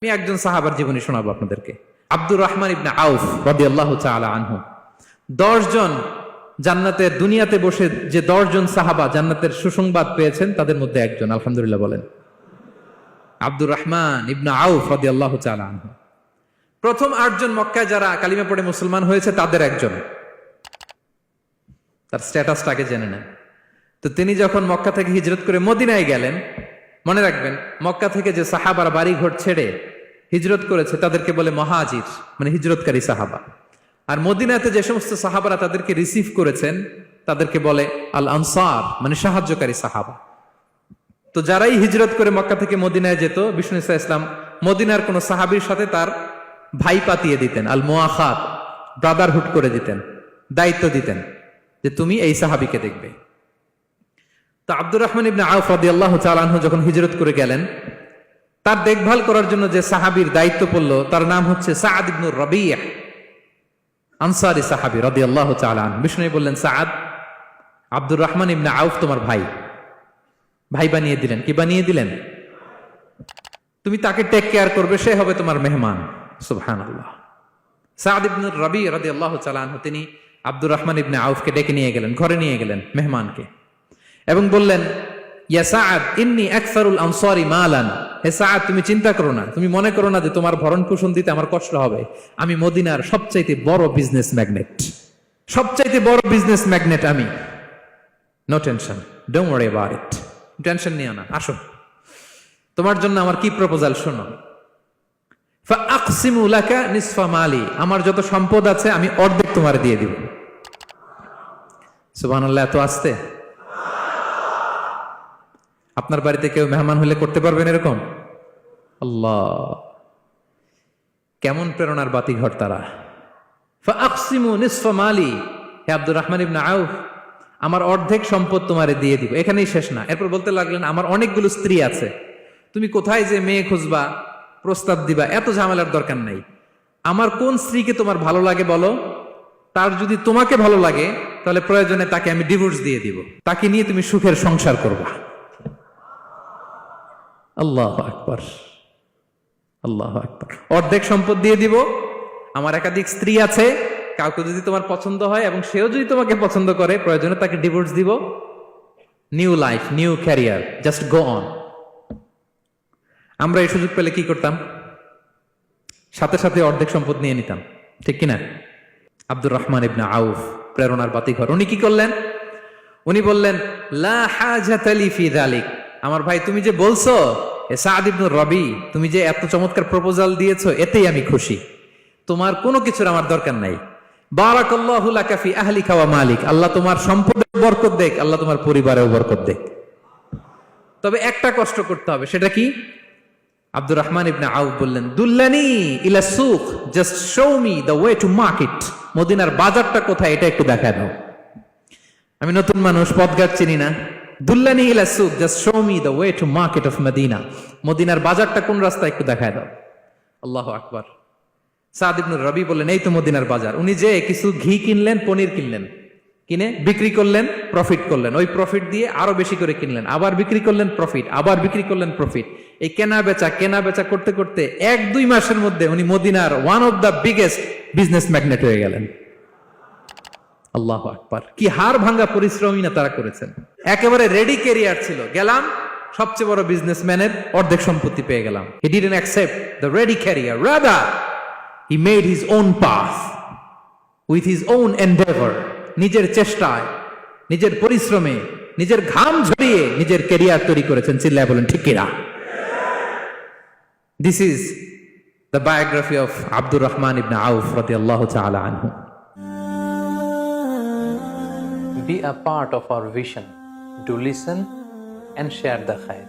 আমি একজন সাহাবার জীবনী শোনাবো আপনাদেরকে। আব্দুর রহমান ইবনে আউফ রাদিয়াল্লাহু তাআলা আনহু। 10 জন জান্নাতের দুনিয়াতে বসে যে 10 জন সাহাবা জান্নাতের সুসংবাদ পেয়েছেন তাদের মধ্যে একজন, আলহামদুলিল্লাহ বলেন। আব্দুর রহমান ইবনে আউফ রাদিয়াল্লাহু তাআলা আনহু প্রথম 8 জন মক্কায় যারা কালিমা পড়ে মুসলমান হয়েছে তাদের একজন। তার স্ট্যাটাসটাকে জেনে নেন। তো তিনি যখন মক্কা থেকে হিজরত করে মদিনায় গেলেন, মনে রাখবেন মক্কা থেকে যে সাহাবারা বাড়ি ঘর ছেড়ে হিজরত করেছে তাদেরকে বলে মহাজির, মানে হিজরতকারী সাহাবা। আর মদিনাতে যে সমস্ত সাহাবারা তাদেরকে রিসিভ করেছেন তাদেরকে বলে আল আনসার, মানে সাহায্যকারী সাহাবা। তো যারাই হিজরত করে মক্কা থেকে মদিনায় যেত, বিষ্ণু ইসলাম মদিনার কোন সাহাবীর সাথে তার ভাই পাতিয়ে দিতেন, আল মুআখাত, ব্রাদারহুড করে দিতেন, দায়িত্ব দিতেন যে তুমি এই সাহাবীকে দেখবে। তো আব্দুর রহমান ইবনে আউফ রাদিয়াল্লাহু তাআলা আনহু যখন হিজরত করে গেলেন, তার দেখভাল করার জন্য যে সাহাবীর দায়িত্ব পড়ল তার নাম হচ্ছে সাআদ ইবনে রাবিয়া, আনসারী সাহাবী রাদিয়াল্লাহু তাআলা আনহু। বিষ্ণু বললেন, সাআদ, আব্দুর রহমান ইবনে আউফ তোমার ভাই, ভাই বানিয়ে দিলেন। কি বানিয়ে দিলেন? তুমি তাকে টেক কেয়ার করবে, সে হবে তোমার মেহমান। সুবহানাল্লাহ। সাআদ ইবনে রাবিয়া রাদিয়াল্লাহু তাআলা আনহু তিনি আব্দুর রহমান ইবনে আউফকে ডেকে নিয়ে গেলেন, ঘরে নিয়ে গেলেন মেহমানকে, এবং বললেন, ইয়া সাআদ ইন্নী আকসারুল আনসারি মালান। হে সাআদ, তুমি চিন্তা করো না, তুমি মনে করো না যে তোমার ভরণ পোষণ দিতে আমার কষ্ট হবে। আমি মদিনার সবচাইতে বড় বিজনেস ম্যাগনেট, সবচাইতে বড় বিজনেস ম্যাগনেট আমি। No tension, don't worry about it. Tension নিও না, আসো, তোমার জন্য আমার কি প্রপোজাল শোনো। ফাআকসিমু লাকা নিসফা মালি, আমার যত সম্পদ আছে আমি অর্ধেক তোমার দিয়ে দিব। সুবহানাল্লাহ। এত আসতে আপনার বাড়িতে কেউ মেহমান হলে করতে পারবেন এরকম? আল্লাহ, কেমন প্রেরণার বাতি ঘর তারা। ফাআকসিমু নিসফা মালি, হে আব্দুর রহমান ইবনে আউফ, আমার অর্ধেক সম্পদ তোমারে দিয়ে দিব। এখানেই শেষ না, এরপর বলতে লাগলেন, আমার অনেকগুলো স্ত্রী আছে, তুমি কোথায় যে মেয়ে খুঁজবা, প্রস্তাব দিবা, এত ঝামেলার দরকার নাই। আমার কোন স্ত্রীকে তোমার ভালো লাগে বলো, তার যদি তোমাকে ভালো লাগে তাহলে প্রয়োজনে তাকে আমি ডিভোর্স দিয়ে দিব, তাকে নিয়ে তুমি সুখের সংসার করবা। আল্লাহু আকবার, আল্লাহু আকবার। অর্ধেক সম্পদ দিয়ে দিব, আমার একাধিক স্ত্রী আছে, কাউকে যদি তোমার পছন্দ হয় এবং সেও যদি তোমাকে পছন্দ করে, প্রয়োজনে তাকে ডিভোর্স দিব। New life, new career, just go on. আমরা এই সুযোগ পেলে কি করতাম? সাথে সাথে অর্ধেক সম্পদ নিয়ে নিতাম, ঠিক কিনা? আব্দুর রহমান ইবনে আউফ, প্রেরণার বাতিঘর, উনি কি করলেন? উনি বললেন, লা হাজাতা লি ফি যালিক। আমার ভাই, তুমি যে বলছো, এ সাআদ ইবনে রবি, তুমি যে এত চমৎকার প্রপোজাল দিয়েছো, এতেই আমি খুশি, তোমার কোনো কিছুর আমার দরকার নাই। বারাকাল্লাহু লাকা ফি আহলিকা ওয়া মালিক, আল্লাহ তোমার সম্পদে বরকত দেখ, আল্লাহ তোমার পরিবারেও বরকত দেখ। তবে একটা কষ্ট করতে হবে, সেটা কি? আব্দুর রহমান ইবনে আউফ বললেন, দুল্লানি ইলা সুক, just show me the way to market. মদিনার বাজারটা কোথায় এটা একটু দেখায় দাও। আমি নতুন মানুষ, পথঘাট চিনি না। দুল্লানি ইলা সুক, just show me the way to market of Medina. মদিনার বাজারটা কোন রাস্তা একটু দেখায় দাও। আল্লাহু আকবার। সাআদ ইবনে রবি বললেন, এই তো মদিনার বাজার। উনি যে কিছু ঘি কিনলেন, পনির কিনলেন, কিনে বিক্রি করলেন, প্রফিট করলেন। ওই প্রফিট দিয়ে আরো বেশি করে কিনলেন, আবার বিক্রি করলেন, প্রফিট, আবার বিক্রি করলেন, প্রফিট। এই কেনা বেচা করতে করতে 1-2 মাসের মধ্যে উনি মদিনার one of the biggest business magnate হয়ে গেলেন। আল্লাহু আকবার। কি হাড় ভাঙ্গা পরিশ্রমই না তারা করেছেন। একেবারে রেডি ক্যারিয়ার ছিল, গেলাম সবচেয়ে বড় বিজনেসম্যানের অর্ধেক সম্পত্তি পেয়ে গেলাম। He didn't accept the ready career, rather he made his own path with his own Endeavour. নিজের চেষ্টায়, নিজের পরিশ্রমে, নিজের ঘাম ঝরিয়ে নিজের ক্যারিয়ার তৈরি করেছেন। চিল্লায় বলেন ঠিক কিনা? This is the biography of Abdur Rahman ibn Auf radiyallahu ta'ala anhu. Be a part of our vision. Do listen and share the khair.